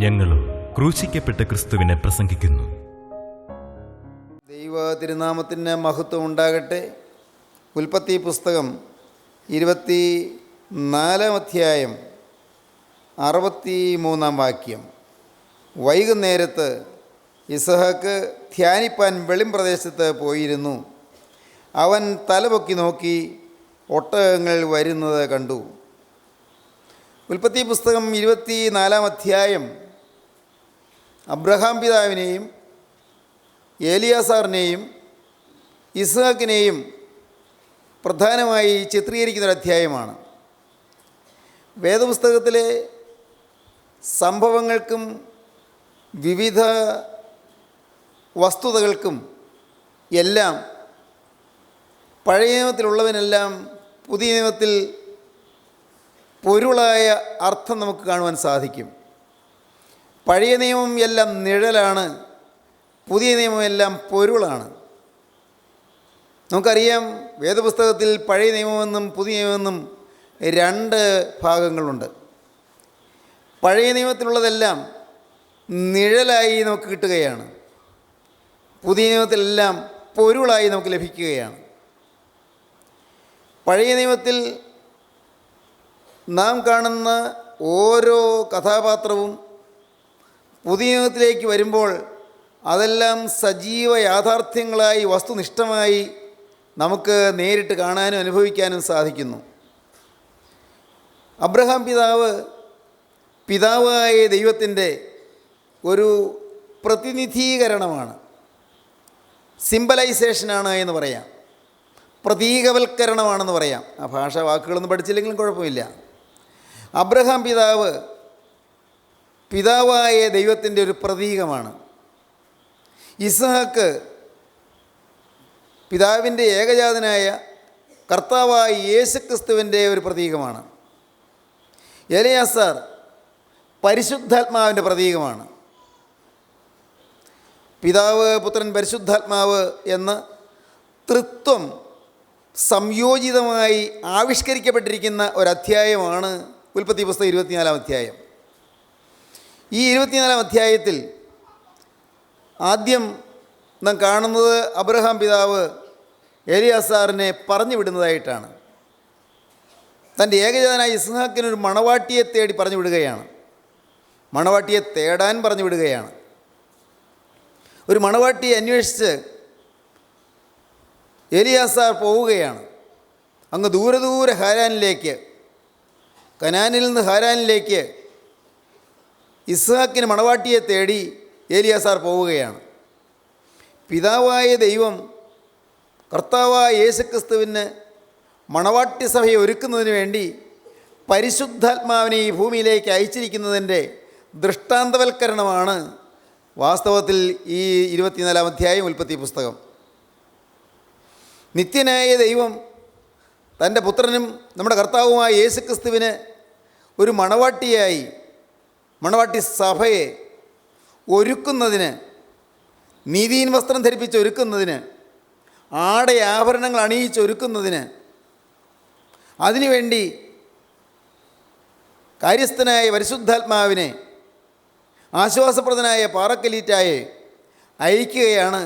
ഞങ്ങളും ക്രൂശിക്കപ്പെട്ട ക്രിസ്തുവിനെ പ്രസംഗിക്കുന്നു. ദൈവ തിരുനാമത്തിന് മഹത്വം ഉണ്ടാകട്ടെ. ഉൽപ്പത്തി പുസ്തകം 24 അധ്യായം 63 വാക്യം. വൈകുന്നേരത്ത് ഇസഹാക്ക് ധ്യാനിപ്പാൻ വെളിംപ്രദേശത്ത് പോയിരുന്നു. അവൻ തലപൊക്കി നോക്കി ഒട്ടകങ്ങൾ വരുന്നത് കണ്ടു. ഉൽപ്പത്തി പുസ്തകം 24 അധ്യായം അബ്രഹാം പിതാവിനെയും ഏലിയാസാറിനെയും ഇസ്ഹാക്കിനെയും പ്രധാനമായി ചിത്രീകരിക്കുന്നൊരു അധ്യായമാണ്. വേദപുസ്തകത്തിലെ സംഭവങ്ങൾക്കും വിവിധ വസ്തുതകൾക്കും എല്ലാം പഴയ നിയമത്തിലുള്ളവനെല്ലാം പുതിയ നിയമത്തിൽ പൊരുളായ അർത്ഥം നമുക്ക് കാണുവാൻ സാധിക്കും. പഴയ നിയമം എല്ലാം നിഴലാണ്, പുതിയ നിയമം എല്ലാം പൊരുളാണ്. നമുക്കറിയാം, വേദപുസ്തകത്തിൽ പഴയ നിയമമെന്നും പുതിയ നിയമമെന്നും 2 ഭാഗങ്ങളുണ്ട്. പഴയ നിയമത്തിലുള്ളതെല്ലാം നിഴലായി നമുക്ക് കിട്ടുകയാണ്, പുതിയ നിയമത്തിലെല്ലാം പൊരുളായി നമുക്ക് ലഭിക്കുകയാണ്. പഴയ നിയമത്തിൽ നാം കാണുന്ന ഓരോ കഥാപാത്രവും പുതിയ നിയമത്തിലേക്ക് വരുമ്പോൾ അതെല്ലാം സജീവ യാഥാർത്ഥ്യങ്ങളായി വസ്തുനിഷ്ഠമായി നമുക്ക് നേരിട്ട് കാണാനും അനുഭവിക്കാനും സാധിക്കുന്നു. അബ്രഹാം പിതാവായ ദൈവത്തിൻ്റെ ഒരു പ്രതിനിധീകരണമാണ്, സിംബലൈസേഷനാണ് എന്ന് പറയാം, പ്രതീകവൽക്കരണമാണെന്ന് പറയാം. ആ ഭാഷ വാക്കുകളൊന്നും പഠിച്ചില്ലെങ്കിലും കുഴപ്പമില്ല. അബ്രഹാം പിതാവായ ദൈവത്തിൻ്റെ ഒരു പ്രതീകമാണ്. ഇസ്ഹാക്ക് പിതാവിൻ്റെ ഏകജാതനായ കർത്താവായ യേശുക്രിസ്തുവിൻ്റെ ഒരു പ്രതീകമാണ്. എലിയാസാർ പരിശുദ്ധാത്മാവിൻ്റെ പ്രതീകമാണ്. പിതാവ്, പുത്രൻ, പരിശുദ്ധാത്മാവ് എന്ന ത്രിത്വം സംയോജിതമായി ആവിഷ്കരിക്കപ്പെട്ടിരിക്കുന്ന ഒരധ്യായമാണ് ഉൽപ്പത്തി പുസ്തകം 24 അധ്യായം. ഈ 24 അധ്യായത്തിൽ ആദ്യം നാം കാണുന്നത് അബ്രഹാം പിതാവ് എലിയാസാറിനെ പറഞ്ഞു വിടുന്നതായിട്ടാണ്. തൻ്റെ ഏകജാതനായ ഇസ്ഹാക്കിനൊരു മണവാട്ടിയെ തേടി പറഞ്ഞു വിടുകയാണ്, മണവാട്ടിയെ തേടാൻ പറഞ്ഞു വിടുകയാണ്. ഒരു മണവാട്ടിയെ അന്വേഷിച്ച് എലിയാസാർ പോവുകയാണ്. അങ്ങ് ദൂരെ ഹാരാനിലേക്ക്, കനാനിൽ നിന്ന് ഹാരാനിലേക്ക് ഇസ്ഹാക്കിന് മണവാട്ടിയെ തേടി ഏലിയാസാർ പോവുകയാണ്. പിതാവായ ദൈവം കർത്താവായ യേശുക്രിസ്തുവിന് മണവാട്ടി സഭയെ ഒരുക്കുന്നതിന് വേണ്ടി പരിശുദ്ധാത്മാവിനെ ഈ ഭൂമിയിലേക്ക് അയച്ചിരിക്കുന്നതിൻ്റെ ദൃഷ്ടാന്തവൽക്കരണമാണ് വാസ്തവത്തിൽ ഈ 24 അധ്യായം ഉൽപ്പത്തി പുസ്തകം. നിത്യനായ ദൈവം തൻ്റെ പുത്രനും നമ്മുടെ കർത്താവുമായ യേശുക്രിസ്തുവിന് ഒരു മണവാട്ടി സഭയെ ഒരുക്കുന്നതിന്, നീതിയിൻ വസ്ത്രം ധരിപ്പിച്ച് ഒരുക്കുന്നതിന്, ആഭരണങ്ങൾ അണിയിച്ചൊരുക്കുന്നതിന്, അതിനുവേണ്ടി കാര്യസ്ഥനായ പരിശുദ്ധാത്മാവിനെ, ആശ്വാസപ്രദനായ പാറക്കലീറ്റായെ അയക്കുകയാണ്.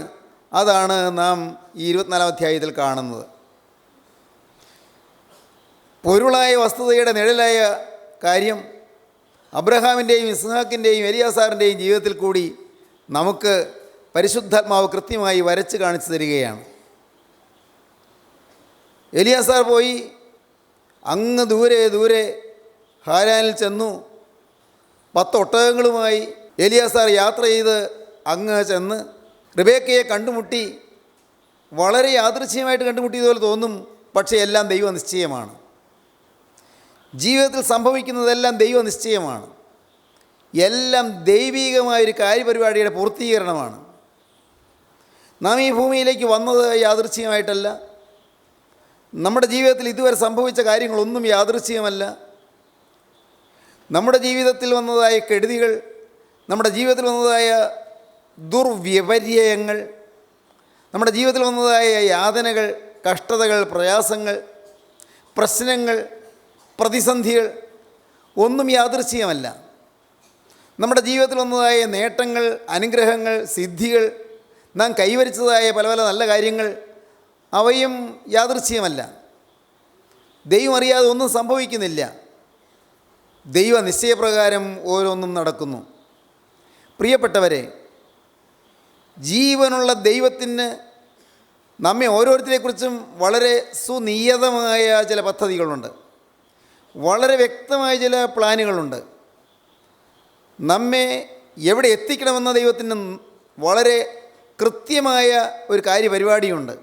അതാണ് നാം ഈ 24 അധ്യായത്തിൽ കാണുന്നത്. പൊരുളായ വസ്തുതയുടെ നിഴലായ കാര്യം അബ്രഹാമിൻ്റെയും ഇസ്ഹാക്കിൻ്റെയും എലിയാസാറിൻ്റെയും ജീവിതത്തിൽ കൂടി നമുക്ക് പരിശുദ്ധാത്മാവ് കൃത്യമായി വരച്ച് കാണിച്ചു തരികയാണ്. എലിയാസാർ പോയി അങ്ങ് ദൂരെ ഹാരാനിൽ ചെന്നു. 10 ഒട്ടകങ്ങളുമായി എലിയാസാർ യാത്ര ചെയ്ത് അങ്ങ് ചെന്ന് റിബേക്കയെ കണ്ടുമുട്ടി. വളരെ യാദൃച്ഛികമായിട്ട് കണ്ടുമുട്ടിയതുപോലെ തോന്നും, പക്ഷേ എല്ലാം ദൈവനിശ്ചയമാണ്. ജീവിതത്തിൽ സംഭവിക്കുന്നതെല്ലാം ദൈവനിശ്ചയമാണ്. എല്ലാം ദൈവികമായൊരു കാര്യപരിപാടിയുടെ പൂർത്തീകരണമാണ്. നാം ഈ ഭൂമിയിലേക്ക് വന്നത് യാദൃച്ഛികമായിട്ടല്ല. നമ്മുടെ ജീവിതത്തിൽ ഇതുവരെ സംഭവിച്ച കാര്യങ്ങളൊന്നും യാദൃച്ഛികമല്ല. നമ്മുടെ ജീവിതത്തിൽ വന്നതായ കെടുതികൾ, നമ്മുടെ ജീവിതത്തിൽ വന്നതായ ദുർവ്യപര്യങ്ങൾ, നമ്മുടെ ജീവിതത്തിൽ വന്നതായ യാതനകൾ, കഷ്ടതകൾ, പ്രയാസങ്ങൾ, പ്രശ്നങ്ങൾ, പ്രതിസന്ധികൾ ഒന്നും യാദൃച്ഛികമല്ല. നമ്മുടെ ജീവിതത്തിൽ വന്നതായ നേട്ടങ്ങൾ, അനുഗ്രഹങ്ങൾ, സിദ്ധികൾ, നാം കൈവരിച്ചതായ പല പല നല്ല കാര്യങ്ങൾ, അവയും യാദൃച്ഛികമല്ല. ദൈവം അറിയാതെ ഒന്നും സംഭവിക്കുന്നില്ല. ദൈവ നിശ്ചയപ്രകാരം ഓരോന്നും നടക്കുന്നു. പ്രിയപ്പെട്ടവരെ, ജീവനുള്ള ദൈവത്തിന് നമ്മെ ഓരോരുത്തരെക്കുറിച്ചും വളരെ സുനിയതമായ ചില പദ്ധതികളുണ്ട്, വളരെ വ്യക്തമായ ചില പ്ലാനുകളുണ്ട്. നമ്മെ എവിടെ എത്തിക്കണമെന്ന ദൈവത്തിന് വളരെ കൃത്യമായ ഒരു കാര്യപരിപാടിയുണ്ട്.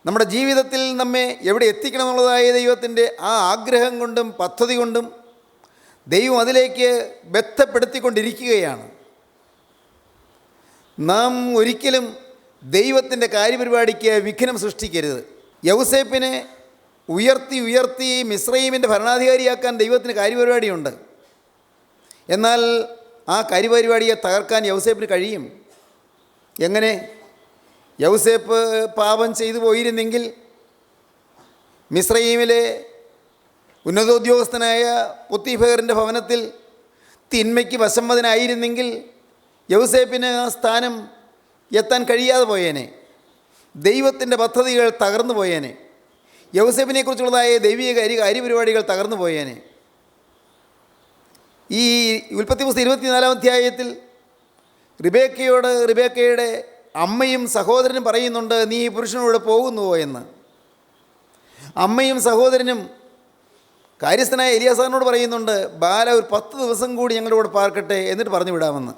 നമ്മുടെ ജീവിതത്തിൽ നമ്മെ എവിടെ എത്തിക്കണമെന്നുള്ളതായ ദൈവത്തിൻ്റെ ആ ആഗ്രഹം കൊണ്ടും പദ്ധതി കൊണ്ടും ദൈവം അതിലേക്ക് ബന്ധപ്പെടുത്തിക്കൊണ്ടിരിക്കുകയാണ്. നാം ഒരിക്കലും ദൈവത്തിൻ്റെ കാര്യപരിപാടിക്ക് വിഘ്നം സൃഷ്ടിക്കരുത്. യൗസേപ്പിനെ ഉയർത്തി ഉയർത്തി മിസ്രയീമിൻ്റെ ഭരണാധികാരിയാക്കാൻ ദൈവത്തിന് കാര്യപരിപാടിയുണ്ട്. എന്നാൽ ആ കാര്യപരിപാടിയെ തകർക്കാൻ യൗസേപ്പിന് കഴിയും. എങ്ങനെ? യൗസേപ്പ് പാപം ചെയ്തു പോയിരുന്നെങ്കിൽ, മിസ്രയീമിലെ ഉന്നതോദ്യോഗസ്ഥനായ പൊത്തീഫറിൻ്റെ ഭവനത്തിൽ തിന്മയ്ക്ക് വശംവദനായിരുന്നെങ്കിൽ യൗസേപ്പിന് ആ സ്ഥാനം എത്താൻ കഴിയാതെ പോയേനെ. ദൈവത്തിൻ്റെ പദ്ധതികൾ തകർന്നു പോയേനെ. യൗസേപ്പിനെക്കുറിച്ചുള്ളതായ ദൈവിക കാര്യപരിപാടികൾ തകർന്നു പോയേനെ. ഈ ഉൽപ്പത്തി പുസ്തകം 24-ാം അധ്യായത്തിൽ റിബേക്കയുടെ അമ്മയും സഹോദരനും പറയുന്നുണ്ട്, നീ ഈ പുരുഷനോട് പോകുന്നുവോ എന്ന്. അമ്മയും സഹോദരനും കാര്യസ്ഥനായ എലിയാസാറിനോട് പറയുന്നുണ്ട്, ബാല ഒരു 10 ദിവസം കൂടി ഞങ്ങളുടെ കൂടെ പാർക്കട്ടെ, എന്നിട്ട് പറഞ്ഞു വിടാമെന്ന്.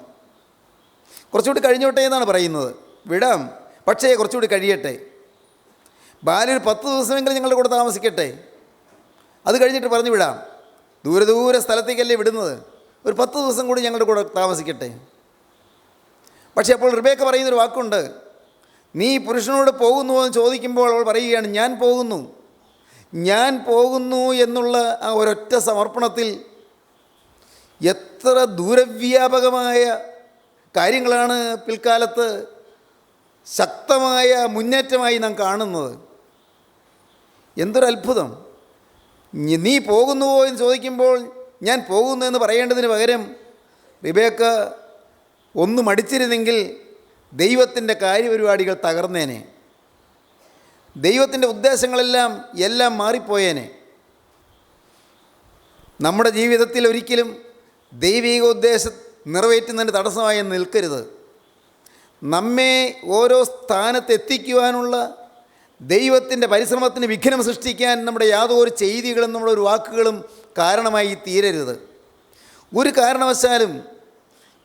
കുറച്ചുകൂടി കഴിഞ്ഞോട്ടെ എന്നാണ് പറയുന്നത്. വിടാം, പക്ഷേ കുറച്ചുകൂടി കഴിയട്ടെ. ബാല ഒരു 10 ദിവസമെങ്കിലും ഞങ്ങളുടെ കൂടെ താമസിക്കട്ടെ, അത് കഴിഞ്ഞിട്ട് പറഞ്ഞു വിടാം. ദൂരെ സ്ഥലത്തേക്കല്ലേ വിടുന്നത്, ഒരു 10 ദിവസം കൂടി ഞങ്ങളുടെ കൂടെ താമസിക്കട്ടെ. പക്ഷേ അപ്പോൾ റിബേക്ക പറയുന്നൊരു വാക്കുണ്ട്, നീ പുരുഷനോട് പോകുന്നുവോ എന്ന് ചോദിക്കുമ്പോൾ അവൾ പറയുകയാണ്, ഞാൻ പോകുന്നു എന്നുള്ള ആ ഒരൊറ്റ സമർപ്പണത്തിൽ എത്ര ദൂരവ്യാപകമായ കാര്യങ്ങളാണ് പിൽക്കാലത്ത് ശക്തമായ മുന്നേറ്റമായി നാം കാണുന്നത്. എന്തൊരത്ഭുതം! നീ പോകുന്നുവോ എന്ന് ചോദിക്കുമ്പോൾ ഞാൻ പോകുന്നു എന്ന് പറയേണ്ടതിന് പകരം റിബേക്ക ഒന്ന് മടിച്ചിരുന്നെങ്കിൽ ദൈവത്തിൻ്റെ കാര്യപരിപാടികൾ തകർന്നേനെ. ദൈവത്തിൻ്റെ ഉദ്ദേശങ്ങളെല്ലാം മാറിപ്പോയേനെ. നമ്മുടെ ജീവിതത്തിൽ ഒരിക്കലും ദൈവിക ഉദ്ദേശം നിറവേറ്റുന്നതിന് തടസ്സമായി നിൽക്കരുത്. നമ്മെ ഓരോ സ്ഥാനത്തെത്തിക്കുവാനുള്ള ദൈവത്തിൻ്റെ പരിശ്രമത്തിന് വിഘ്നം സൃഷ്ടിക്കാൻ നമ്മുടെ യാതൊരു ചെയ്തികളും നമ്മുടെ ഒരു വാക്കുകളും കാരണമായി തീരരുത്. ഒരു കാരണവശാലും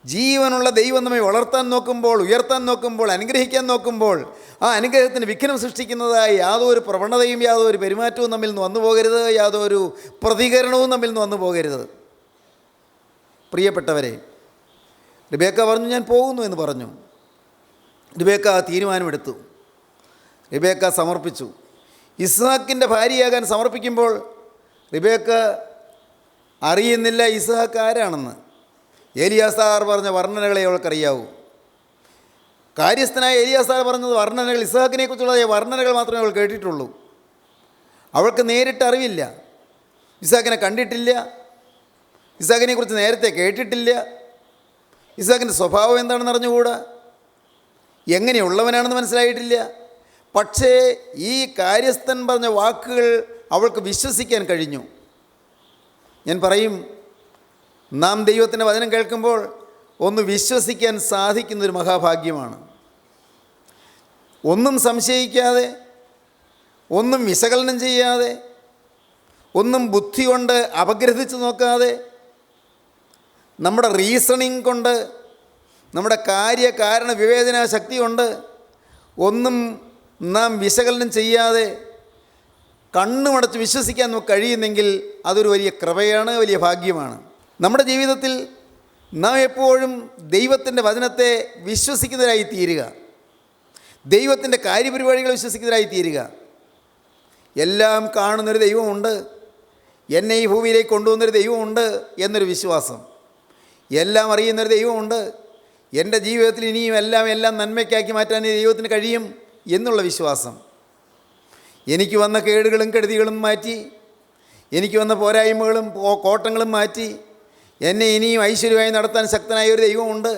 ജീവനുള്ള ദൈവം നമ്മെ വളർത്താൻ നോക്കുമ്പോൾ, ഉയർത്താൻ നോക്കുമ്പോൾ, അനുഗ്രഹിക്കാൻ നോക്കുമ്പോൾ ആ അനുഗ്രഹത്തിന് വിഘ്നം സൃഷ്ടിക്കുന്നതായി യാതൊരു പ്രവണതയും യാതൊരു പെരുമാറ്റവും നമ്മിൽ നിന്ന് വന്നു പോകരുത്, യാതൊരു പ്രതികരണവും നമ്മിൽ നിന്ന് വന്നു പോകരുത്. പ്രിയപ്പെട്ടവരെ, റിബേക്ക പറഞ്ഞു, ഞാൻ പോകുന്നു എന്ന് പറഞ്ഞു. റിബേക്ക തീരുമാനമെടുത്തു. റിബേക്ക സമർപ്പിച്ചു. ഇസ്ഹാക്കിൻ്റെ ഭാര്യയാകാൻ സമർപ്പിക്കുമ്പോൾ റിബേക്ക അറിയുന്നില്ല ഇസ്ഹാക്ക് ആരാണെന്ന്. എലിയാസാർ പറഞ്ഞ വർണ്ണനകളെ അവൾക്കറിയാവൂ. കാര്യസ്ഥനായ എലിയാസാർ പറഞ്ഞത് വർണ്ണനകൾ, ഇസ്ഹാക്കിനെക്കുറിച്ചുള്ള വർണ്ണനകൾ മാത്രമേ അവൾ കേട്ടിട്ടുള്ളൂ. അവൾക്ക് നേരിട്ട് അറിവില്ല. ഇസ്ഹാക്കിനെ കണ്ടിട്ടില്ല, ഇസ്ഹാക്കിനെക്കുറിച്ച് നേരത്തെ കേട്ടിട്ടില്ല, ഇസ്ഹാക്കിൻ്റെ സ്വഭാവം എന്താണെന്ന് അറിഞ്ഞുകൂടാ, എങ്ങനെയുള്ളവനാണെന്ന് മനസ്സിലായിട്ടില്ല. പക്ഷേ ഈ കാര്യസ്ഥൻ പറഞ്ഞ വാക്കുകൾ അവൾക്ക് വിശ്വസിക്കാൻ കഴിഞ്ഞു. ഞാൻ പറയും, നാം ദൈവത്തിൻ്റെ വചനം കേൾക്കുമ്പോൾ ഒന്ന് വിശ്വസിക്കാൻ സാധിക്കുന്നൊരു മഹാഭാഗ്യമാണ്. ഒന്നും സംശയിക്കാതെ, ഒന്നും വിശകലനം ചെയ്യാതെ, ഒന്നും ബുദ്ധി കൊണ്ട് അപഗ്രഥിച്ച് നോക്കാതെ, നമ്മുടെ റീസണിങ് കൊണ്ട്, നമ്മുടെ കാര്യകാരണ വിവേചന ശക്തി കൊണ്ട് ഒന്നും നാം വിശകലനം ചെയ്യാതെ കണ്ണുമടച്ച് വിശ്വസിക്കാൻ നമുക്ക് കഴിയുന്നെങ്കിൽ അതൊരു വലിയ കൃപയാണ്, വലിയ ഭാഗ്യമാണ്. നമ്മുടെ ജീവിതത്തിൽ നാം എപ്പോഴും ദൈവത്തിൻ്റെ വചനത്തെ വിശ്വസിക്കുന്നവരായി തീരുക, ദൈവത്തിൻ്റെ കാര്യപരിപാടികൾ വിശ്വസിക്കുന്നവരായി തീരുക. എല്ലാം കാണുന്നൊരു ദൈവമുണ്ട്, എന്നെ ഈ ഭൂമിയിലേക്ക് കൊണ്ടുവന്നൊരു ദൈവമുണ്ട് എന്നൊരു വിശ്വാസം. എല്ലാം അറിയുന്നൊരു ദൈവമുണ്ട്, എൻ്റെ ജീവിതത്തിൽ ഇനിയും എല്ലാം നന്മയ്ക്കാക്കി മാറ്റാൻ ഈ ദൈവത്തിന് കഴിയും എന്നുള്ള വിശ്വാസം. എനിക്ക് വന്ന കേടുകളും കെടുതികളും മാറ്റി, എനിക്ക് വന്ന പോരായ്മകളും കോട്ടങ്ങളും മാറ്റി എന്നെ ഇനിയും ഐശ്വര്യമായി നടത്താൻ ശക്തനായ ഒരു ദൈവമുണ്ട്.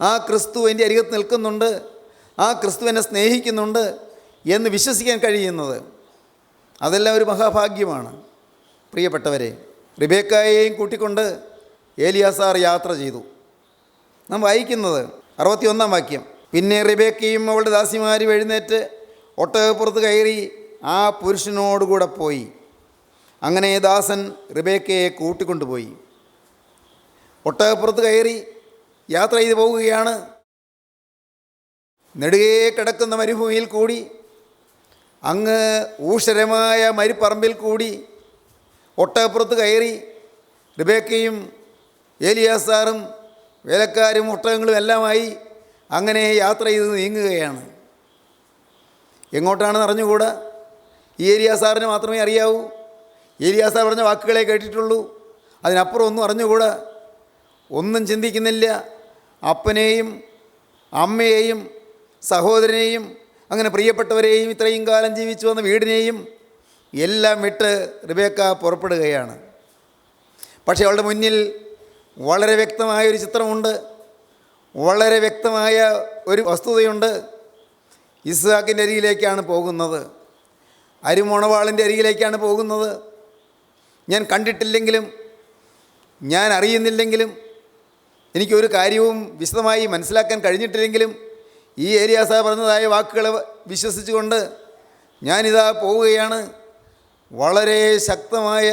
ആ ക്രിസ്തു എൻ്റെ അരികത്ത് നിൽക്കുന്നുണ്ട്, ആ ക്രിസ്തു എന്നെ സ്നേഹിക്കുന്നുണ്ട് എന്ന് വിശ്വസിക്കാൻ കഴിയുന്നത്, അതെല്ലാം ഒരു മഹാഭാഗ്യമാണ്. പ്രിയപ്പെട്ടവരെ, റിബേക്കായെയും കൂട്ടിക്കൊണ്ട് ഏലിയാസാർ യാത്ര ചെയ്തു. നാം വായിക്കുന്നത് 61-ാം വാക്യം. പിന്നെ റിബേക്കയും അവളുടെ ദാസിമാരും എഴുന്നേറ്റ് ഒട്ടകപ്പുറത്ത് കയറി ആ പുരുഷനോടുകൂടെ പോയി. അങ്ങനെ ദാസൻ റിബേക്കയെ കൂട്ടിക്കൊണ്ടുപോയി. ഒട്ടകപ്പുറത്ത് കയറി യാത്ര ചെയ്ത് പോവുകയാണ്. നെടുകെ കിടക്കുന്ന മരുഭൂമിയിൽ കൂടി, അങ്ങ് ഊഷരമായ മരുപ്പറമ്പിൽ കൂടി ഒട്ടകപ്പുറത്ത് കയറി റിബേക്കയും ഏലിയാസാറും വേലക്കാരും ഒട്ടകങ്ങളും എല്ലാമായി അങ്ങനെ യാത്ര ചെയ്ത് നീങ്ങുകയാണ്. എങ്ങോട്ടാണെന്ന് അറിഞ്ഞുകൂടാ. ഈ ഏലിയാസാറിന് മാത്രമേ അറിയാവൂ. ഏലിയാസാർ പറഞ്ഞ വാക്കുകളെ കേട്ടിട്ടുള്ളൂ. അതിനപ്പുറം ഒന്നും അറിഞ്ഞുകൂടാ. ഒന്നും ചിന്തിക്കുന്നില്ല. അപ്പനെയും അമ്മയെയും സഹോദരനെയും അങ്ങനെ പ്രിയപ്പെട്ടവരെയും ഇത്രയും കാലം ജീവിച്ചു വന്ന വീടിനെയും എല്ലാം വിട്ട് റിബേക്ക പുറപ്പെടുകയാണ്. പക്ഷേ അവളുടെ മുന്നിൽ വളരെ വ്യക്തമായൊരു ചിത്രമുണ്ട്, വളരെ വ്യക്തമായ ഒരു വസ്തുതയുണ്ട്. ഇസ്ഹാക്കിൻ്റെ അരികിലേക്കാണ് പോകുന്നത്, അരിമോണവാളിൻ്റെ അരികിലേക്കാണ് പോകുന്നത്. ഞാൻ കണ്ടിട്ടില്ലെങ്കിലും, ഞാൻ അറിയുന്നില്ലെങ്കിലും, എനിക്കൊരു കാര്യവും വിശദമായി മനസ്സിലാക്കാൻ കഴിഞ്ഞിട്ടില്ലെങ്കിലും ഈ ഏലിയാസാർ പറഞ്ഞതായ വാക്കുകൾ വിശ്വസിച്ചുകൊണ്ട് ഞാനിതാ പോവുകയാണ്. വളരെ ശക്തമായ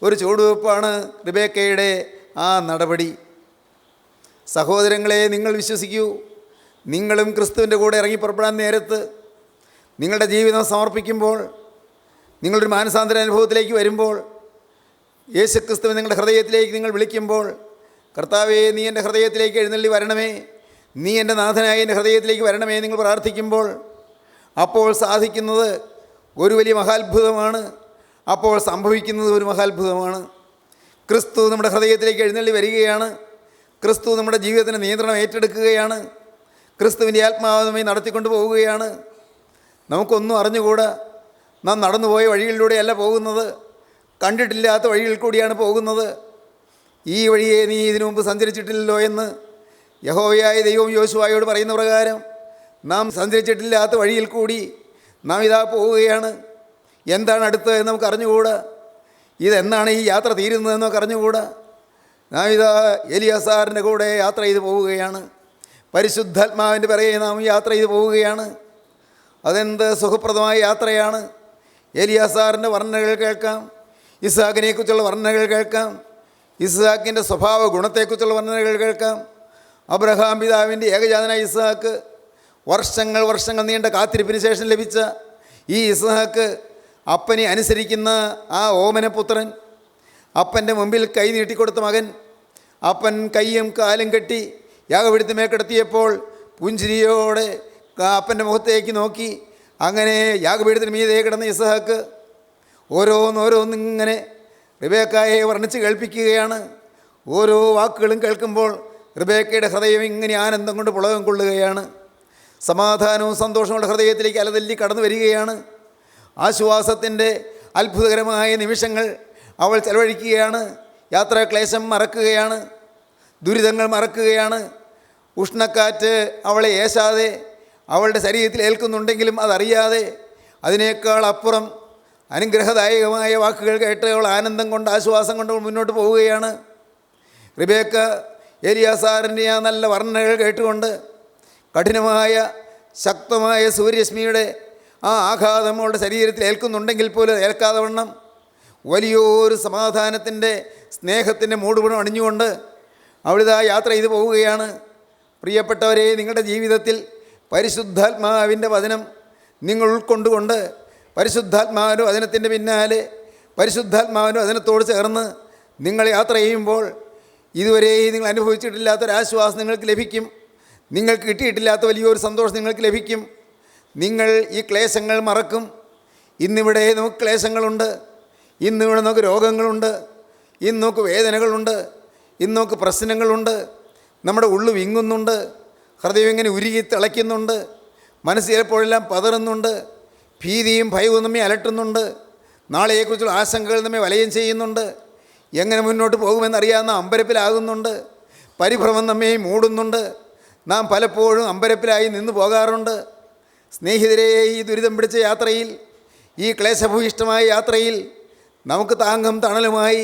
ഒരു ചുവടുവെപ്പാണ് റിബേക്കയുടെ ആ നടപടി. സഹോദരങ്ങളെ, നിങ്ങൾ വിശ്വസിക്കൂ. നിങ്ങളും ക്രിസ്തുവിൻ്റെ കൂടെ ഇറങ്ങി പുറപ്പെടാൻ നേരത്ത് നിങ്ങളുടെ ജീവിതം സമർപ്പിക്കുമ്പോൾ, നിങ്ങളൊരു മാനസാന്തര അനുഭവത്തിലേക്ക് വരുമ്പോൾ, യേശു ക്രിസ്തുവിനെ നിങ്ങളുടെ ഹൃദയത്തിലേക്ക് നിങ്ങൾ വിളിക്കുമ്പോൾ, കർത്താവേ നീ എൻ്റെ ഹൃദയത്തിലേക്ക് എഴുന്നള്ളി വരണമേ, നീ എൻ്റെ നാഥനായ എൻ്റെ ഹൃദയത്തിലേക്ക് വരണമേ നിങ്ങൾ പ്രാർത്ഥിക്കുമ്പോൾ അപ്പോൾ സാധിക്കുന്നത് ഒരു വലിയ മഹാത്ഭുതമാണ്. അപ്പോൾ സംഭവിക്കുന്നത് ഒരു മഹാത്ഭുതമാണ്. ക്രിസ്തു നമ്മുടെ ഹൃദയത്തിലേക്ക് എഴുന്നള്ളി വരികയാണ്. ക്രിസ്തു നമ്മുടെ ജീവിതത്തിന് നിയന്ത്രണം ഏറ്റെടുക്കുകയാണ്. ക്രിസ്തുവിൻ്റെ ആത്മാവ് നമ്മെ നടത്തിക്കൊണ്ട് പോവുകയാണ്. നമുക്കൊന്നും അറിഞ്ഞുകൂടാ. നാം നടന്നുപോയ വഴികളിലൂടെയല്ല പോകുന്നത്, കണ്ടിട്ടില്ലാത്ത വഴികളിൽ കൂടിയാണ് പോകുന്നത്. ഈ വഴിയെ നീ ഇതിനു മുമ്പ് സഞ്ചരിച്ചിട്ടില്ലല്ലോ എന്ന് യഹോവയായ ദൈവം യോശുവായോട് പറയുന്ന പ്രകാരം നാം സഞ്ചരിച്ചിട്ടില്ലാത്ത വഴിയിൽ കൂടി നാം ഇതാ പോവുകയാണ്. എന്താണ് അടുത്തത് എന്ന് നമുക്ക് അറിഞ്ഞുകൂടാ. ഇതെന്നാണ് ഈ യാത്ര തീരുന്നതെന്ന് നമുക്ക് അറിഞ്ഞുകൂടാ. നാം ഇതാ ഏലിയാസാറിൻ്റെ കൂടെ യാത്ര ചെയ്ത് പോവുകയാണ്. പരിശുദ്ധാത്മാവിൻ്റെ പിറകെ നാം യാത്ര ചെയ്ത് പോവുകയാണ്. അതെന്ത് സുഖപ്രദമായ യാത്രയാണ്. ഏലിയാസാറിൻ്റെ വർണ്ണനകൾ കേൾക്കാം, ഇസ്ഹാക്കിനെക്കുറിച്ചുള്ള വർണ്ണനകൾ കേൾക്കാം, ഇസ്ഹാക്കിൻ്റെ സ്വഭാവ ഗുണത്തെക്കുറിച്ചുള്ള വർണ്ണനകൾ കേൾക്കാം. അബ്രഹാം പിതാവിൻ്റെ ഏകജാതനായ ഇസ്ഹാക്ക്, വർഷങ്ങൾ നീണ്ട കാത്തിരിപ്പിന് ശേഷം ലഭിച്ച ഈ ഇസ്ഹാക്ക്, അപ്പനെ അനുസരിക്കുന്ന ആ ഓമനപുത്രൻ, അപ്പൻ്റെ മുമ്പിൽ കൈ നീട്ടിക്കൊടുത്ത മകൻ, അപ്പൻ കൈയും കാലും കെട്ടി യാഗപീഠത്തിന്മേൽ കിടത്തിയപ്പോൾ പുഞ്ചിരിയോടെ അപ്പൻ്റെ മുഖത്തേക്ക് നോക്കി അങ്ങനെ യാഗപീഠത്തിന് മീതെ കിടന്ന ഇസ്ഹാക്ക് ഓരോന്നിങ്ങനെ റിബേക്കായെ വർണ്ണിച്ച് കേൾപ്പിക്കുകയാണ്. ഓരോ വാക്കുകളും കേൾക്കുമ്പോൾ റിബേക്കയുടെ ഹൃദയം ഇങ്ങനെ ആനന്ദം കൊണ്ട് പുളകം കൊള്ളുകയാണ്. സമാധാനവും സന്തോഷമുള്ള ഹൃദയത്തിലേക്ക് അലതല്ലി കടന്നു വരികയാണ്. ആശ്വാസത്തിൻ്റെ അത്ഭുതകരമായ നിമിഷങ്ങൾ അവൾ ചെലവഴിക്കുകയാണ്. യാത്രാക്ലേശം മറക്കുകയാണ്, ദുരിതങ്ങൾ മറക്കുകയാണ്. ഉഷ്ണക്കാറ്റ് അവളെ ഏശാതെ അവളുടെ ശരീരത്തിൽ ഏൽക്കുന്നുണ്ടെങ്കിലും അതറിയാതെ അതിനേക്കാൾ അപ്പുറം അനുഗ്രഹദായകമായ വാക്കുകൾ കേട്ട് അവൾ ആനന്ദം കൊണ്ട് ആശ്വാസം കൊണ്ട് മുന്നോട്ട് പോവുകയാണ്. റിബേക്ക ഏലിയാസാറിൻ്റെ ആ നല്ല വർണ്ണനകൾ കേട്ടുകൊണ്ട് കഠിനമായ ശക്തമായ സൂര്യരശ്മിയുടെ ആ ആഘാതം അവളുടെ ശരീരത്തിൽ ഏൽക്കുന്നുണ്ടെങ്കിൽ പോലും ഏൽക്കാതെ വണ്ണം വലിയൊരു സമാധാനത്തിൻ്റെ സ്നേഹത്തിൻ്റെ മൂടുപടം അണിഞ്ഞുകൊണ്ട് അവിടുത്തെ യാത്ര ചെയ്ത് പോവുകയാണ്. പ്രിയപ്പെട്ടവരെ, നിങ്ങളുടെ ജീവിതത്തിൽ പരിശുദ്ധാത്മാവിൻ്റെ വചനം നിങ്ങൾ ഉൾക്കൊണ്ടുകൊണ്ട് പരിശുദ്ധാത്മാവിൻ്റെ വചനത്തിൻ്റെ പിന്നാലെ പരിശുദ്ധാത്മാവിൻ്റെ വചനത്തോട് ചേർന്ന് നിങ്ങൾ യാത്ര ചെയ്യുമ്പോൾ ഇതുവരെ നിങ്ങൾ അനുഭവിച്ചിട്ടില്ലാത്തൊരാശ്വാസം നിങ്ങൾക്ക് ലഭിക്കും. നിങ്ങൾക്ക് കിട്ടിയിട്ടില്ലാത്ത വലിയൊരു സന്തോഷം നിങ്ങൾക്ക് ലഭിക്കും. നിങ്ങൾ ഈ ക്ലേശങ്ങൾ മറക്കും. ഇന്നിവിടെ നമുക്ക് ക്ലേശങ്ങളുണ്ട്, ഇന്നിവിടെ നമുക്ക് രോഗങ്ങളുണ്ട്, ഇന്ന് നമുക്ക് വേദനകളുണ്ട്, ഇന്ന് നമുക്ക് പ്രശ്നങ്ങളുണ്ട്. നമ്മുടെ ഉള്ളു വിങ്ങുന്നുണ്ട്, ഹൃദയം ഇങ്ങനെ ഉരുകി തിളയ്ക്കുന്നുണ്ട്, മനസ്സ് ചിലപ്പോഴെല്ലാം പതറുന്നുണ്ട്, ഭീതിയും ഭയവും നമ്മെ അലട്ടുന്നുണ്ട്, നാളെയെക്കുറിച്ചുള്ള ആശങ്കകൾ നമ്മെ വലയം ചെയ്യുന്നുണ്ട്. എങ്ങനെ മുന്നോട്ട് പോകുമെന്നറിയാവുന്ന അമ്പരപ്പിലാകുന്നുണ്ട്. പരിഭ്രമം നമ്മെ മൂടുന്നുണ്ട്. നാം പലപ്പോഴും അമ്പരപ്പിലായി നിന്ന് പോകാറുണ്ട്. സ്നേഹിതരെ, ഈ ദുരിതം പിടിച്ച യാത്രയിൽ, ഈ ക്ലേശഭൂയിഷ്ടമായ യാത്രയിൽ നമുക്ക് താങ്ങും തണലുമായി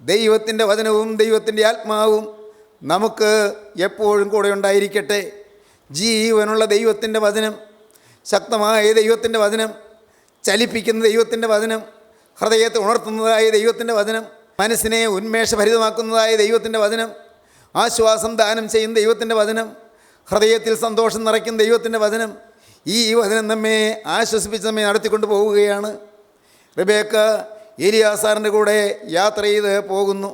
ദൈവത്തിൻ്റെ വചനവും ദൈവത്തിൻ്റെ ആത്മാവും നമുക്ക് എപ്പോഴും കൂടെ ഉണ്ടായിരിക്കട്ടെ. ജീവനുള്ള ദൈവത്തിൻ്റെ വചനം, ശക്തമായ ദൈവത്തിൻ്റെ വചനം, ചലിപ്പിക്കുന്ന ദൈവത്തിൻ്റെ വചനം, ഹൃദയത്തെ ഉണർത്തുന്നതായ ദൈവത്തിൻ്റെ വചനം, മനസ്സിനെ ഉന്മേഷഭരിതമാക്കുന്നതായ ദൈവത്തിൻ്റെ വചനം, ആശ്വാസം ദാനം ചെയ്യുന്ന ദൈവത്തിൻ്റെ വചനം, ഹൃദയത്തിൽ സന്തോഷം നിറയ്ക്കുന്ന ദൈവത്തിൻ്റെ വചനം, ഈ വചനം നമ്മെ ആശ്വസിപ്പിച്ച് നമ്മെ നടത്തിക്കൊണ്ട് പോവുകയാണ്. റിബേക്ക എലിയാസാറിൻ്റെ കൂടെ യാത്ര ചെയ്ത് പോകുന്നു.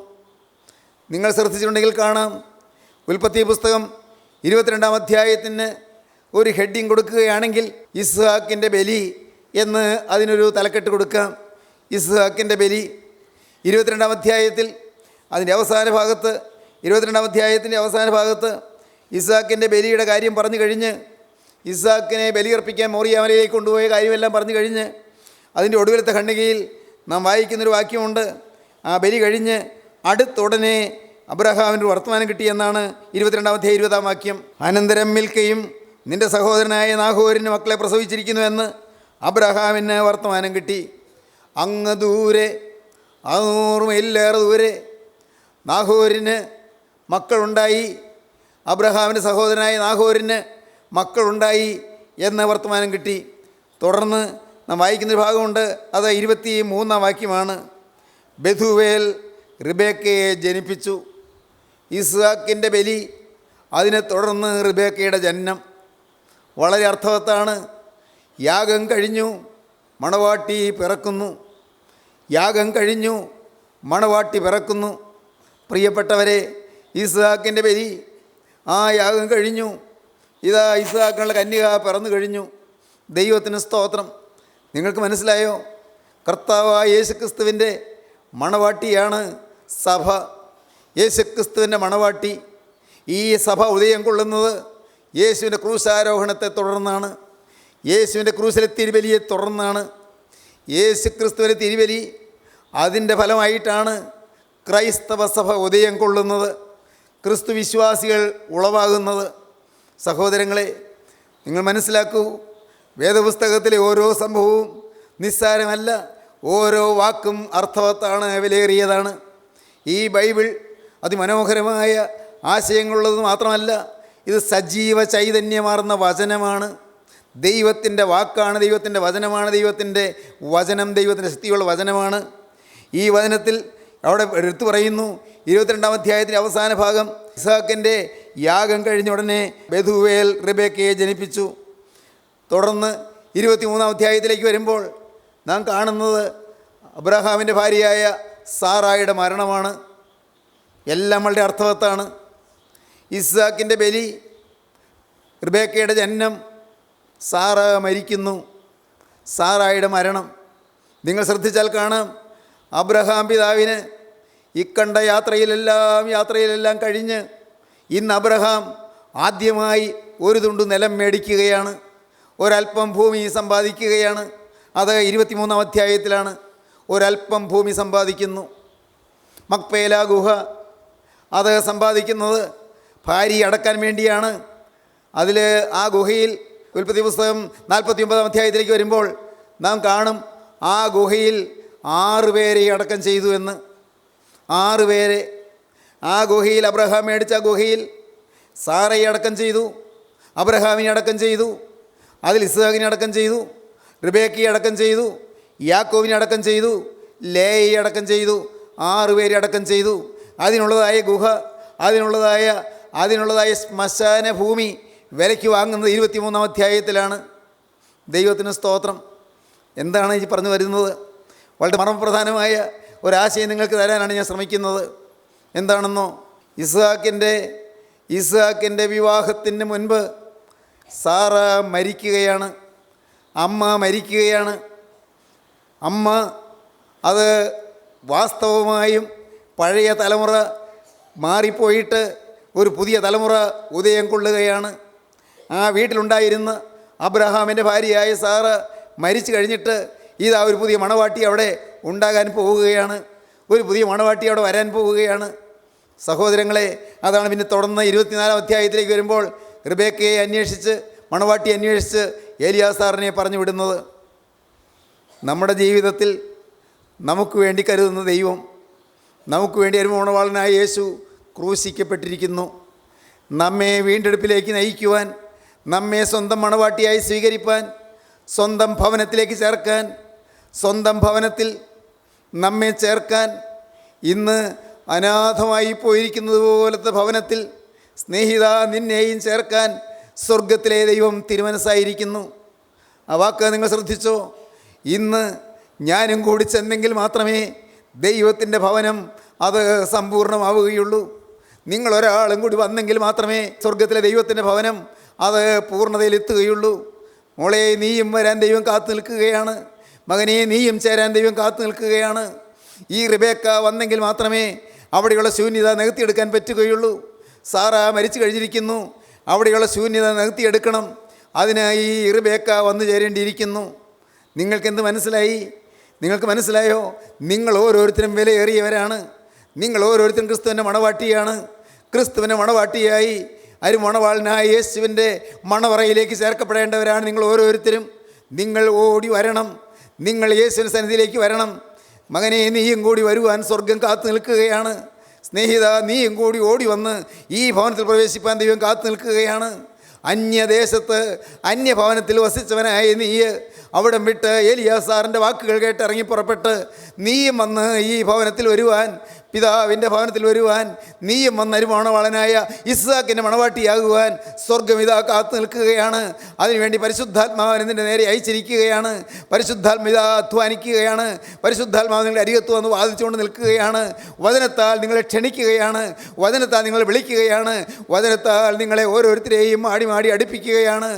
നിങ്ങൾ ശ്രദ്ധിച്ചിട്ടുണ്ടെങ്കിൽ കാണാം, ഉൽപ്പത്തി പുസ്തകം 22-ാം അധ്യായത്തിന് ഒരു ഹെഡിങ് കൊടുക്കുകയാണെങ്കിൽ ഇസ്ഹാക്കിൻ്റെ ബലി എന്ന് അതിനൊരു തലക്കെട്ട് കൊടുക്കാം. ഇസ്ഹാക്കിൻ്റെ ബലി 22-ാം അധ്യായത്തിൽ അതിൻ്റെ അവസാന ഭാഗത്ത് 22-ാം അധ്യായത്തിൻ്റെ അവസാന ഭാഗത്ത് ഇസ്ഹാക്കിൻ്റെ ബലിയുടെ കാര്യം പറഞ്ഞു കഴിഞ്ഞ്, ഇസ്ഹാക്കിനെ ബലിയർപ്പിക്കാൻ മോറിയാമലയിലേക്ക് കൊണ്ടുപോയ കാര്യമെല്ലാം പറഞ്ഞു കഴിഞ്ഞ്, അതിൻ്റെ ഒടുവിലത്തെ ഖണ്ഡികയിൽ നാം വായിക്കുന്നൊരു വാക്യമുണ്ട്. ആ ബലി കഴിഞ്ഞ് അടുത്തുടനെ അബ്രഹാമിൻ്റെ വർത്തമാനം കിട്ടിയെന്നാണ് 22-ാം അധ്യായം 20-ാം വാക്യം. അനന്തരം മിൽക്കയും നിൻ്റെ സഹോദരനായ നാഹോരിന് മക്കളെ പ്രസവിച്ചിരിക്കുന്നുവെന്ന് അബ്രഹാമിന് വർത്തമാനം കിട്ടി. അങ്ങ് ദൂരെ 600 മൈലിലേറെ ദൂരെ നാഹോരിന് മക്കളുണ്ടായി, അബ്രഹാമിൻ്റെ സഹോദരനായ നാഹോരിന് മക്കളുണ്ടായി എന്ന വർത്തമാനം കിട്ടി. തുടർന്ന് നാം വായിക്കുന്നൊരു ഭാഗമുണ്ട്, അത് 23-ാം വാക്യമാണ്. ബെഥുവേൽ റിബേക്കയെ ജനിപ്പിച്ചു. ഇസ്ഹാക്കിൻ്റെ ബലി, അതിനെ തുടർന്ന് റിബേക്കയുടെ ജനനം. വളരെ അർത്ഥവത്താണ്. യാഗം കഴിഞ്ഞു, മണവാട്ടി പിറക്കുന്നു. യാഗം കഴിഞ്ഞു, മണവാട്ടി പിറക്കുന്നു. പ്രിയപ്പെട്ടവരെ, ഇസ്ഹാക്കിൻ്റെ ബലി, ആ യാഗം കഴിഞ്ഞു. ഇതാ ഇസ്ഹാക്കിനുള്ള കന്യക പിറന്നു കഴിഞ്ഞു. ദൈവത്തിന് സ്തോത്രം. നിങ്ങൾക്ക് മനസ്സിലായോ? കർത്താവായ യേശുക്രിസ്തുവിൻ്റെ മണവാട്ടിയാണ് സഭ. യേശുക്രിസ്തുവിൻ്റെ മണവാട്ടി. ഈ സഭ ഉദയം കൊള്ളുന്നത് യേശുവിൻ്റെ ക്രൂശാരോഹണത്തെ തുടർന്നാണ്. യേശുവിൻ്റെ ക്രൂശിലെ തിരുബലിയെ തുടർന്നാണ്. യേശുക്രിസ്തുവിൻ്റെ തിരുബലി, അതിൻ്റെ ഫലമായിട്ടാണ് ക്രൈസ്തവ സഭ ഉദയം കൊള്ളുന്നത്, ക്രിസ്തു വിശ്വാസികൾ ഉളവാകുന്നത്. സഹോദരങ്ങളെ, നിങ്ങൾ മനസ്സിലാക്കൂ, വേദപുസ്തകത്തിലെ ഓരോ സംഭവവും നിസ്സാരമല്ല. ഓരോ വാക്കും അർത്ഥവത്താണ്, വിലയേറിയതാണ്. ഈ ബൈബിൾ അതിമനോഹരമായ ആശയങ്ങളുള്ളത് മാത്രമല്ല, ഇത് സജീവ ചൈതന്യമാർന്ന വചനമാണ്. ദൈവത്തിൻ്റെ വാക്കാണ്, ദൈവത്തിൻ്റെ വചനമാണ്. ദൈവത്തിൻ്റെ വചനം ദൈവത്തിൻ്റെ ശക്തിയുള്ള വചനമാണ്. ഈ വചനത്തിൽ അവിടെ എടുത്തു പറയുന്നു, 22-ാം അധ്യായത്തിൻ്റെ അവസാന ഭാഗം, ഇസ്ഹാക്കിൻ്റെ യാഗം കഴിഞ്ഞ ഉടനെ ബെഥുവേൽ റിബേക്കയെ ജനിപ്പിച്ചു. തുടർന്ന് 23-ാം അധ്യായത്തിലേക്ക് വരുമ്പോൾ നാം കാണുന്നത് അബ്രഹാമിൻ്റെ ഭാര്യയായ സാറായുടെ മരണമാണ്. എല്ലാം വളരെ അർത്ഥവത്താണ്. ഇസ്ഹാക്കിൻ്റെ ബലി, റിബേക്കയുടെ ജനനം, സാറ മരിക്കുന്നു, സാറായുടെ മരണം. നിങ്ങൾ ശ്രദ്ധിച്ചാൽ കാണാം, അബ്രഹാം പിതാവിന് ഇക്കണ്ട യാത്രയിലെല്ലാം കഴിഞ്ഞ് ഇന്ന് അബ്രഹാം ആദ്യമായി ഒരു തുണ്ട് നിലം മേടിക്കുകയാണ്, ഒരല്പം ഭൂമി സമ്പാദിക്കുകയാണ്. അത് 23-ാം അധ്യായത്തിലാണ്. ഒരല്പം ഭൂമി സമ്പാദിക്കുന്നു. മക്പേല ഗുഹ, അത് സമ്പാദിക്കുന്നത് ഭാര്യയെ അടക്കാൻ വേണ്ടിയാണ്. അതിൽ ആ ഗുഹയിൽ ഉൽപ്പത്തി പുസ്തകം 49-ാം അധ്യായത്തിലേക്ക് വരുമ്പോൾ നാം കാണും, ആ ഗുഹയിൽ 6 പേരെ അടക്കം ചെയ്തു എന്ന്. 6 പേരെ ആ ഗുഹയിൽ, അബ്രഹാം മേടിച്ച ഗുഹയിൽ സാറയെ അടക്കം ചെയ്തു, അബ്രഹാമിനെ അടക്കം ചെയ്തു, അതിൽ ഇസ്ഹാക്കിനെ അടക്കം ചെയ്തു, റിബേക്കയെ അടക്കം ചെയ്തു, യാക്കോബിനെ അടക്കം ചെയ്തു, ലേയെ അടക്കം ചെയ്തു. 6 പേരെ അടക്കം ചെയ്തു. അതിനുള്ളതായ ഗുഹ, അതിനുള്ളതായ ശ്മശാന ഭൂമി വിലയ്ക്ക് വാങ്ങുന്നത് 23-ാം അധ്യായത്തിലാണ്. ദൈവത്തിന് സ്തോത്രം. എന്താണ് ഈ പറഞ്ഞു വരുന്നത്? വളരെ മർമ്മപ്രധാനമായ ഒരാശയം നിങ്ങൾക്ക് തരാനാണ് ഞാൻ ശ്രമിക്കുന്നത്. എന്താണെന്നോ, ഇസ്ഹാക്കിൻ്റെ വിവാഹത്തിന് മുൻപ് സാറ മരിക്കുകയാണ്. അമ്മ മരിക്കുകയാണ്. അമ്മ, അത് വാസ്തവമായും പഴയ തലമുറ മാറിപ്പോയിട്ട് ഒരു പുതിയ തലമുറ ഉദയം കൊള്ളുകയാണ്. ആ വീട്ടിലുണ്ടായിരുന്ന അബ്രഹാമിൻ്റെ ഭാര്യയായ സാറ മരിച്ചു കഴിഞ്ഞിട്ട് ഇതാ ഒരു പുതിയ മണവാട്ടി അവിടെ ഉണ്ടാകാൻ പോവുകയാണ്. ഒരു പുതിയ മണവാട്ടി അവിടെ വരാൻ പോവുകയാണ്. സഹോദരങ്ങളെ, അതാണ് പിന്നെ തുടർന്ന് 24-ാം അധ്യായത്തിലേക്ക് വരുമ്പോൾ റിബേക്കയെ അന്വേഷിച്ച്, മണവാട്ടി അന്വേഷിച്ച് ഏലിയാസാറിനെ പറഞ്ഞു വിടുന്നത്. നമ്മുടെ ജീവിതത്തിൽ നമുക്ക് വേണ്ടി കരുതുന്ന ദൈവം, നമുക്ക് വേണ്ടി ഒരു മണവാളനായ യേശു ക്രൂശിക്കപ്പെട്ടിരിക്കുന്നു. നമ്മെ വീണ്ടെടുപ്പിലേക്ക് നയിക്കുവാൻ, നമ്മെ സ്വന്തം മണവാട്ടിയായി സ്വീകരിപ്പാൻ, സ്വന്തം ഭവനത്തിലേക്ക് ചേർക്കാൻ, സ്വന്തം ഭവനത്തിൽ നമ്മെ ചേർക്കാൻ, ഇന്ന് അനാഥമായി പോയിരിക്കുന്നത് പോലത്തെ ഭവനത്തിൽ സ്നേഹിത നിന്നെയും ചേർക്കാൻ സ്വർഗത്തിലെ ദൈവം തിരുമനസ്സായിരിക്കുന്നു. ആ വാക്ക് നിങ്ങൾ ശ്രദ്ധിച്ചോ? ഇന്ന് ഞാനും കൂടി ചെന്നെങ്കിൽ മാത്രമേ ദൈവത്തിൻ്റെ ഭവനം അത് സമ്പൂർണ്ണമാവുകയുള്ളൂ. നിങ്ങളൊരാളും കൂടി വന്നെങ്കിൽ മാത്രമേ സ്വർഗത്തിലെ ദൈവത്തിൻ്റെ ഭവനം അത് പൂർണ്ണതയിലെത്തുകയുള്ളൂ. മോളെ, നീയും വരാൻ ദൈവം കാത്തു നിൽക്കുകയാണ്. മകനെ, നീയും ചേരാൻ ദൈവം കാത്തു നിൽക്കുകയാണ്. ഈ റിബേക്ക വന്നെങ്കിൽ മാത്രമേ അവിടെയുള്ള ശൂന്യത നികത്തിയെടുക്കാൻ പറ്റുകയുള്ളൂ. സാറ മരിച്ചു കഴിഞ്ഞിരിക്കുന്നു, അവിടെയുള്ള ശൂന്യത നികത്തിയെടുക്കണം. അതിനായി ഈ റിബേക്ക വന്നു ചേരേണ്ടിയിരിക്കുന്നു. നിങ്ങൾക്കെന്ത് മനസ്സിലായി? നിങ്ങൾക്ക് മനസ്സിലായോ? നിങ്ങൾ ഓരോരുത്തരും വിലയേറിയവരാണ്. നിങ്ങൾ ഓരോരുത്തരും ക്രിസ്തുവിൻ്റെ മണവാട്ടിയാണ്. ക്രിസ്തുവിൻ്റെ മണവാട്ടിയായി അരുമണവാളനായ യേശുവിൻ്റെ മണവറയിലേക്ക് ചേർക്കപ്പെടേണ്ടവരാണ് നിങ്ങൾ ഓരോരുത്തരും. നിങ്ങൾ ഓടി വരണം. നിങ്ങൾ യേശുവിൻ്റെ സന്നിധിയിലേക്ക് വരണം. മകനെ, നീയും കൂടി വരുവാൻ സ്വർഗം കാത്തു നിൽക്കുകയാണ്. സ്നേഹിത, നീയും കൂടി ഓടി വന്ന് ഈ ഭവനത്തിൽ പ്രവേശിപ്പാൻ ദൈവം കാത്തു നിൽക്കുകയാണ്. അന്യദേശത്ത് അന്യഭവനത്തിൽ വസിച്ചവനായ നീ അവിടം വിട്ട് ഏലിയാസാറിൻ്റെ വാക്കുകൾ കേട്ട് ഇറങ്ങി പുറപ്പെട്ട് നീയും വന്ന് ഈ ഭവനത്തിൽ വരുവാൻ, പിതാവിൻ്റെ ഭവനത്തിൽ വരുവാൻ, നീയും വന്ന് അരുമണവാളനായ ഇസ്ഹാക്കിൻ്റെ മണവാട്ടിയാകുവാൻ സ്വർഗം ഇതാ കാത്തു നിൽക്കുകയാണ്. അതിനുവേണ്ടി പരിശുദ്ധാത്മാവിനെ നിൻ്റെ നേരെ അയച്ചിരിക്കുകയാണ്. പരിശുദ്ധാത്മിത അധ്വാനിക്കുകയാണ്. പരിശുദ്ധാത്മാവ് നിങ്ങളുടെ അരികത്ത് വന്ന് വാദിച്ചുകൊണ്ട് നിൽക്കുകയാണ്. വചനത്താൽ നിങ്ങളെ ക്ഷണിക്കുകയാണ്. വചനത്താൽ നിങ്ങളെ വിളിക്കുകയാണ്. വചനത്താൽ നിങ്ങളെ ഓരോരുത്തരെയും മാടി മാടി അടുപ്പിക്കുകയാണ്.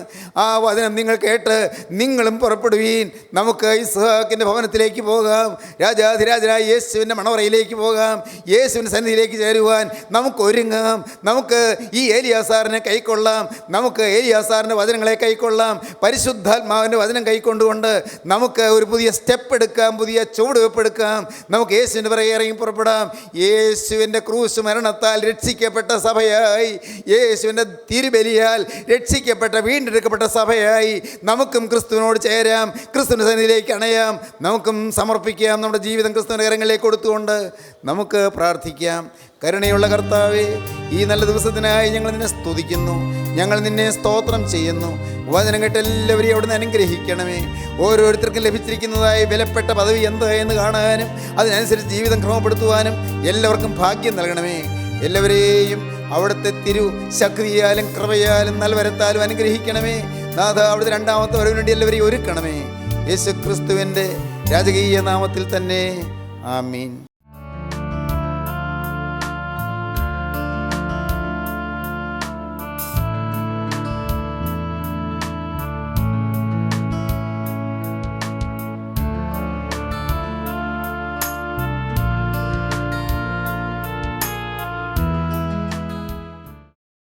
ആ വചനം നിങ്ങൾ കേട്ട് നിങ്ങളും പുറപ്പെടുവീൻ. നമുക്ക് ഇസ്ഹാക്കിൻ്റെ ഭവനത്തിലേക്ക് പോകാം. രാജാധിരാജനായ യേശുവിൻ്റെ മണവറയിലേക്ക് പോകാം. യേശുവിൻ്റെ സന്നിധിയിലേക്ക് ചേരുവാൻ നമുക്ക് ഒരുങ്ങാം. നമുക്ക് ഈ ഏലിയാസാറിനെ കൈക്കൊള്ളാം. നമുക്ക് ഏലിയാസാറിൻ്റെ വചനങ്ങളെ കൈക്കൊള്ളാം. പരിശുദ്ധാത്മാവിൻ്റെ വചനം കൈക്കൊണ്ടുകൊണ്ട് നമുക്ക് ഒരു പുതിയ സ്റ്റെപ്പ് എടുക്കാം, പുതിയ ചുവടുവെപ്പ് എടുക്കാം. നമുക്ക് യേശുവിൻ്റെ പിറകെ ഇറങ്ങി പുറപ്പെടാം. യേശുവിൻ്റെ ക്രൂശ് മരണത്താൽ രക്ഷിക്കപ്പെട്ട സഭയായി, യേശുവിൻ്റെ തിരുബലിയാൽ രക്ഷിക്കപ്പെട്ട വീണ്ടെടുക്കപ്പെട്ട സഭയായി നമുക്കും ക്രിസ്തുവിനോട് ചേരാം. ക്രിസ്തുവിൻ്റെ സന്നിധിയിലേക്ക് അണയാം. നമുക്കും സമർപ്പിക്കാം നമ്മുടെ ജീവിതം ക്രിസ്തുവിൻ്റെ കരങ്ങളിലേക്ക് കൊടുത്തുകൊണ്ട് നമുക്ക് പ്രാർത്ഥിക്കാം. കരുണയുള്ള കർത്താവേ, ഈ നല്ല ദിവസത്തിനായി ഞങ്ങൾ നിന്നെ സ്തുതിക്കുന്നു. ഞങ്ങൾ നിന്നെ സ്തോത്രം ചെയ്യുന്നു. വചനം കേട്ട് എല്ലാവരെയും അവിടുന്ന് അനുഗ്രഹിക്കണമേ. ഓരോരുത്തർക്കും ലഭിച്ചിരിക്കുന്നതായി വിലപ്പെട്ട പദവി എന്ത് എന്ന് കാണാനും അതിനനുസരിച്ച് ജീവിതം ക്രമപ്പെടുത്തുവാനും എല്ലാവർക്കും ഭാഗ്യം നൽകണമേ. എല്ലാവരെയും അവിടുത്തെ തിരു ശക്തിയാലും കൃപയാലും നൽവരത്താലും അനുഗ്രഹിക്കണമേ. നാഥ, അവിടുത്തെ രണ്ടാമത്തെ വരവിന് വേണ്ടി എല്ലാവരെയും ഒരുക്കണമേ. യേശു ക്രിസ്തുവിൻ്റെ രാജകീയ നാമത്തിൽ തന്നെ. ആമീൻ.